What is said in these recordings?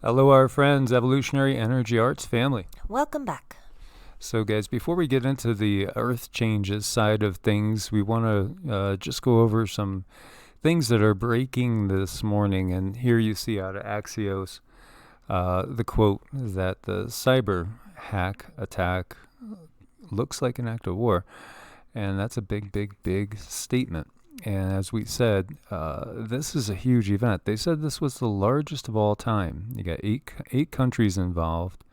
Hello, our friends, Evolutionary Energy Arts family. Welcome back. So, guys, before we get into the earth changes side of things, we want to just go over some things that are breaking this morning. And here you see out of Axios the quote that the cyber hack attack looks like an act of war. And that's a big, big, big statement. And as we said, this is a huge event. They said this was the largest of all time. You got eight countries involved.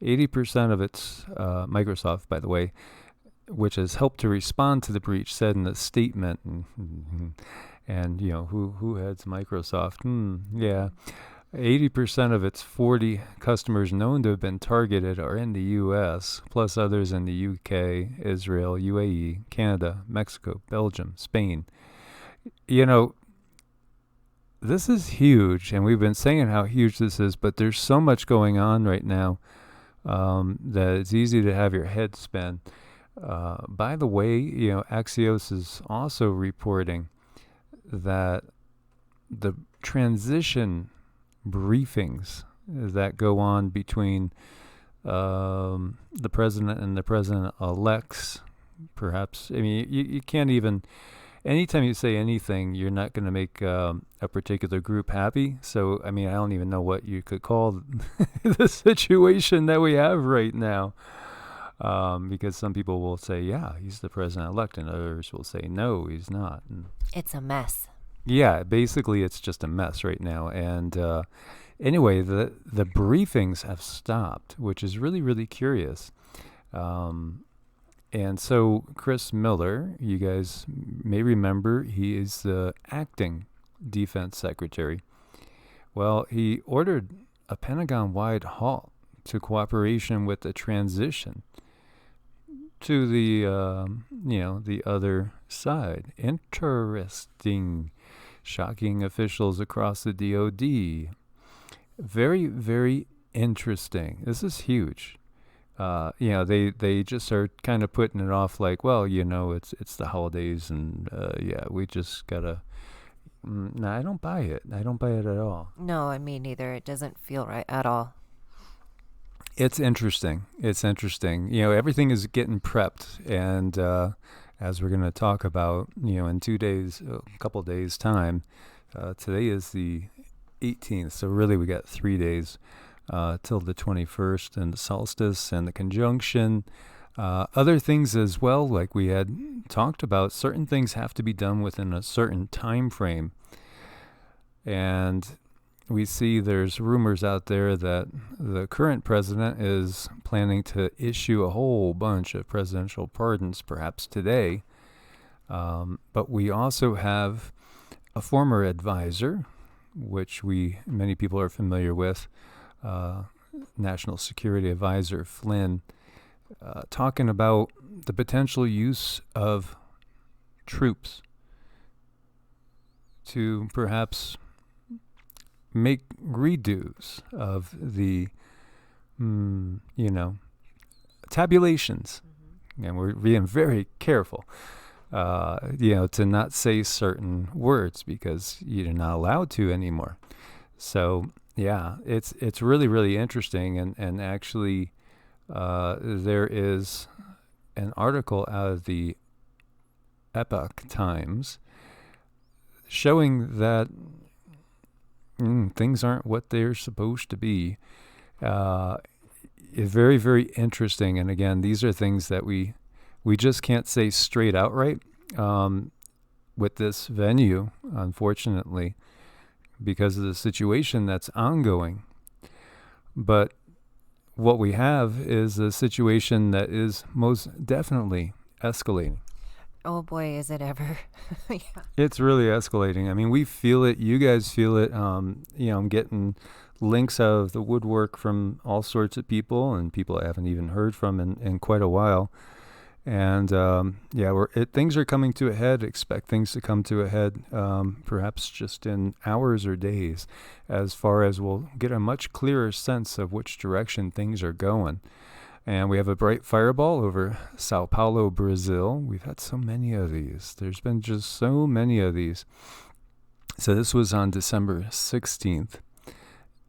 80% of it's Microsoft, by the way, which has helped to respond to the breach, said in the statement. And you know, who heads Microsoft? Yeah. 80% of its 40 customers known to have been targeted are in the U.S., plus others in the U.K., Israel, UAE, Canada, Mexico, Belgium, Spain. You know, this is huge, and we've been saying how huge this is, but there's so much going on right now that it's easy to have your head spin. By the way, you know, Axios is also reporting that the transition briefings that go on between the president and the president-elects, perhaps. I mean, you can't even, anytime you say anything, you're not going to make a particular group happy. So, I mean, I don't even know what you could call the situation that we have right now. Because some people will say, yeah, he's the president-elect, and others will say, no, he's not. And It's a mess. yeah, basically it's just a mess right now. And anyway, the briefings have stopped, which is really, really curious. And so Chris Miller, you guys may remember, he is the acting defense secretary. Well, he ordered a Pentagon-wide halt to cooperation with the transition to the, the other side. Interesting. Shocking officials across the DoD. Very, very interesting. This is huge. They just are kind of putting it off like, well, you know, it's the holidays, and we just gotta. No, I don't buy it. I don't buy it at all. No, I mean neither. It doesn't feel right at all. It's interesting. It's interesting. You know, everything is getting prepped, and as we're going to talk about, you know, in 2 days, a couple days time, today is the 18th, so really we got 3 days till the 21st, and the solstice and the conjunction. Other things as well, like we had talked about, certain things have to be done within a certain time frame. And we see there's rumors out there that the current president is planning to issue a whole bunch of presidential pardons, perhaps today. But we also have a former advisor, which many people are familiar with, National Security Advisor Flynn, talking about the potential use of troops to perhaps make redos of the, tabulations. And we're being very careful, to not say certain words because you're not allowed to anymore. So, yeah, it's really, really interesting. And actually, there is an article out of the Epoch Times showing that things aren't what they're supposed to be. Very, very interesting. And again, these are things that we just can't say straight outright with this venue, unfortunately, because of the situation that's ongoing. But what we have is a situation that is most definitely escalating. Oh boy, is it ever. Yeah. It's really escalating. I mean, we feel it. You guys feel it. I'm getting links out of the woodwork from all sorts of people, and people I haven't even heard from in quite a while. And things are coming to a head. Expect things to come to a head, perhaps just in hours or days, as far as we'll get a much clearer sense of which direction things are going. And we have a bright fireball over Sao Paulo, Brazil. We've had so many of these. There's been just so many of these. So this was on December 16th.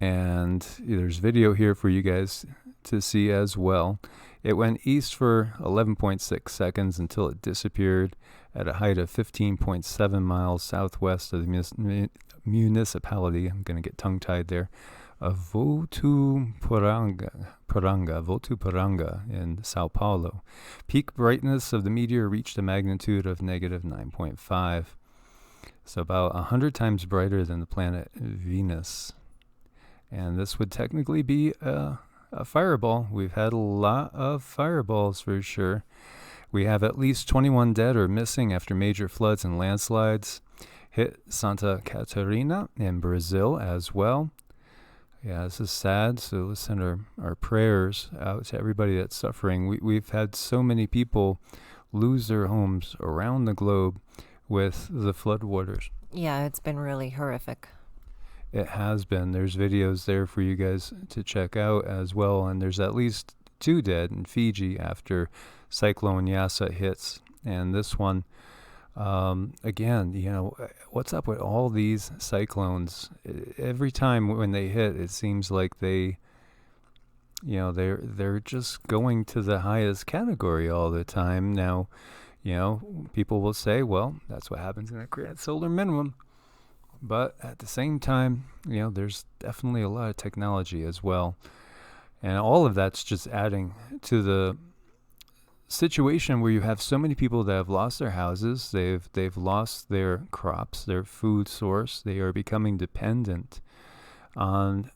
And there's video here for you guys to see as well. It went east for 11.6 seconds until it disappeared at a height of 15.7 miles southwest of the municipality. I'm going to get tongue-tied there. Of Votuporanga in Sao Paulo. Peak brightness of the meteor reached a magnitude of negative 9.5. So about 100 times brighter than the planet Venus. And this would technically be a fireball. We've had a lot of fireballs for sure. We have at least 21 dead or missing after major floods and landslides hit Santa Catarina in Brazil as well. Yeah, this is sad, so let's send our prayers out to everybody that's suffering. We've had so many people lose their homes around the globe with the floodwaters. Yeah, it's been really horrific. It has been. There's videos there for you guys to check out as well, and there's at least 2 dead in Fiji after Cyclone Yasa hits. And this one, again, what's up with all these cyclones? Every time when they hit, it seems like they're just going to the highest category all the time. Now, people will say, well, that's what happens in a grand solar minimum. But at the same time, there's definitely a lot of technology as well. And all of that's just adding to the situation where you have so many people that have lost their houses, they've lost their crops, their food source. They are becoming dependent on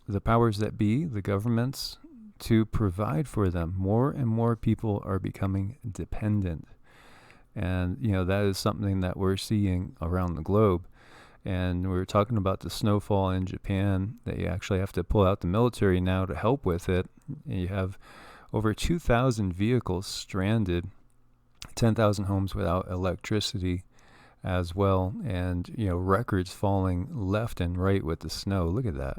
the powers that be, the governments, to provide for them. More and more people are becoming dependent. And, that is something that we're seeing around the globe. And we were talking about the snowfall in Japan. They actually have to pull out the military now to help with it. And you have over 2,000 vehicles stranded, 10,000 homes without electricity as well, and records falling left and right with the snow. Look at that.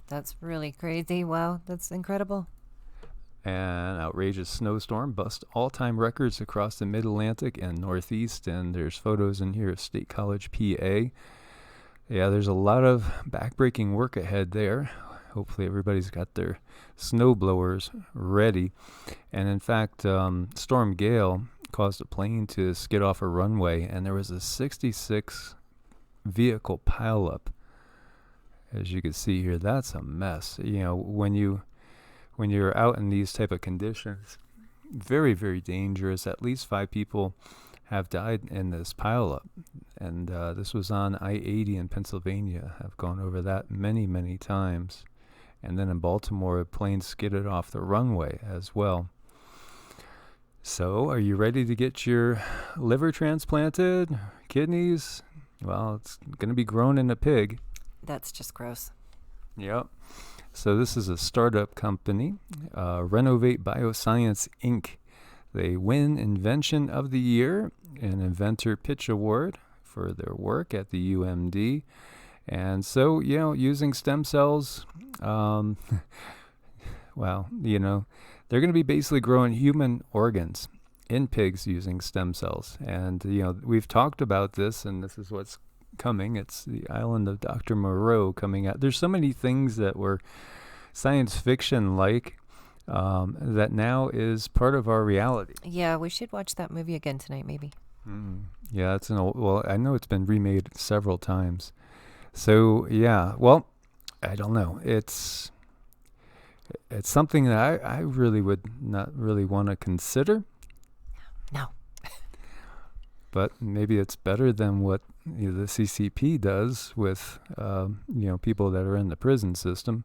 That's really crazy. Wow, that's incredible. An outrageous snowstorm bust all-time records across the Mid-Atlantic and Northeast, and there's photos in here of State College, PA. Yeah, there's a lot of backbreaking work ahead there. Hopefully everybody's got their snow blowers ready. And in fact, Storm Gale caused a plane to skid off a runway, and there was a 66 vehicle pileup. As you can see here, that's a mess. When you're out in these type of conditions, very, very dangerous. At least 5 people have died in this pileup. And this was on I-80 in Pennsylvania. I've gone over that many, many times. And then in Baltimore, a plane skidded off the runway as well. So, are you ready to get your liver transplanted? Kidneys? Well, it's going to be grown in a pig. That's just gross. Yep. So this is a startup company, Renovate Bioscience, Inc. They win Invention of the Year, an Inventor Pitch Award for their work at the UMD. And so, using stem cells, well, they're going to be basically growing human organs in pigs using stem cells. And, we've talked about this, and this is what's coming. It's the Island of Dr. Moreau coming out. There's so many things that were science fiction like that now is part of our reality. Yeah, we should watch that movie again tonight, maybe. Yeah, it's an old, well, I know it's been remade several times. So, yeah, well, I don't know. It's something that I really would not really want to consider. No. But maybe it's better than what the CCP does with, people that are in the prison system.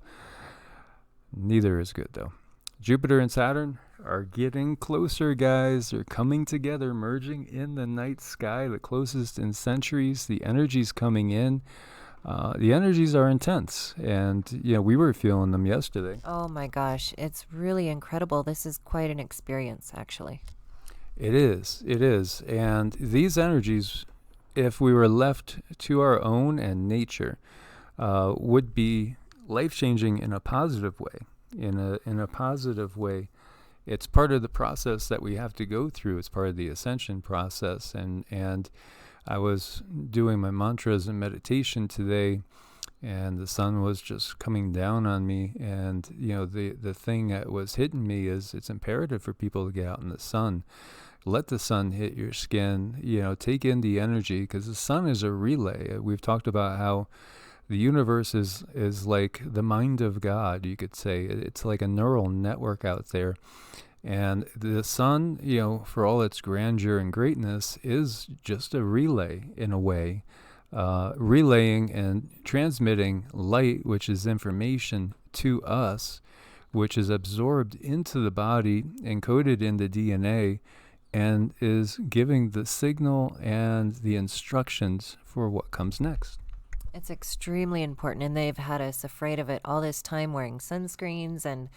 Neither is good, though. Jupiter and Saturn are getting closer, guys. They're coming together, merging in the night sky, the closest in centuries. The energy's coming in. The energies are intense, and we were feeling them yesterday. Oh my gosh, it's really incredible. This is quite an experience, actually. It is, and these energies, if we were left to our own and nature, would be life-changing in a positive way. In a positive way, it's part of the process that we have to go through. It's part of the ascension process, and I was doing my mantras and meditation today and the sun was just coming down on me. And the thing that was hitting me is it's imperative for people to get out in the sun. Let the sun hit your skin, take in the energy, because the sun is a relay. We've talked about how the universe is like the mind of God, you could say. It's like a neural network out there. And the sun, for all its grandeur and greatness, is just a relay in a way, relaying and transmitting light, which is information, to us, which is absorbed into the body, encoded in the DNA, and is giving the signal and the instructions for what comes next. It's extremely important, and they've had us afraid of it all this time, wearing sunscreens and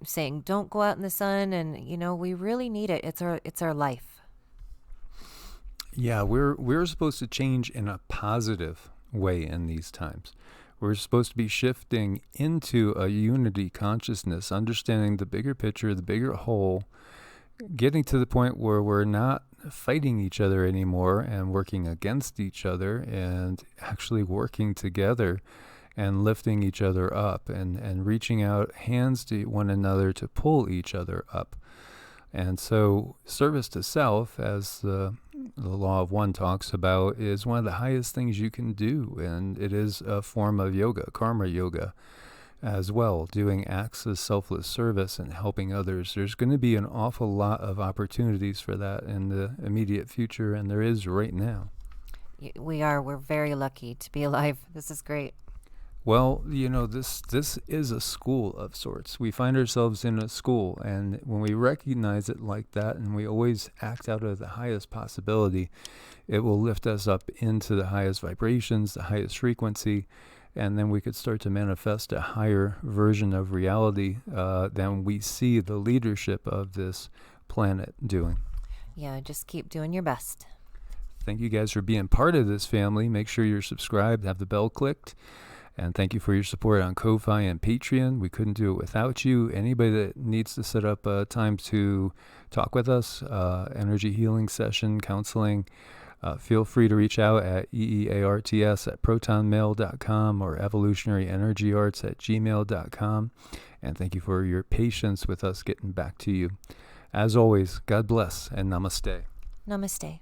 saying don't go out in the sun, and we really need it. It's our life. Yeah, we're supposed to change in a positive way in these times. We're supposed to be shifting into a unity consciousness, understanding the bigger picture, the bigger whole, getting to the point where we're not fighting each other anymore and working against each other, and actually working together and lifting each other up, and reaching out hands to one another to pull each other up. And so service to self, as the law of one talks about, is one of the highest things you can do, and it is a form of yoga, karma yoga, as well, doing acts of selfless service and helping others. There's going to be an awful lot of opportunities for that in the immediate future, and there is right now. We're very lucky to be alive. This is great. Well, this is a school of sorts. We find ourselves in a school, and when we recognize it like that, and we always act out of the highest possibility, it will lift us up into the highest vibrations, the highest frequency, and then we could start to manifest a higher version of reality than we see the leadership of this planet doing. Yeah, just keep doing your best. Thank you guys for being part of this family. Make sure you're subscribed, have the bell clicked, and thank you for your support on Ko-Fi and Patreon. We couldn't do it without you. Anybody that needs to set up a time to talk with us, energy healing session, counseling, feel free to reach out at EEARTS@protonmail.com or evolutionaryenergyarts@gmail.com. And thank you for your patience with us getting back to you. As always, God bless and namaste. Namaste.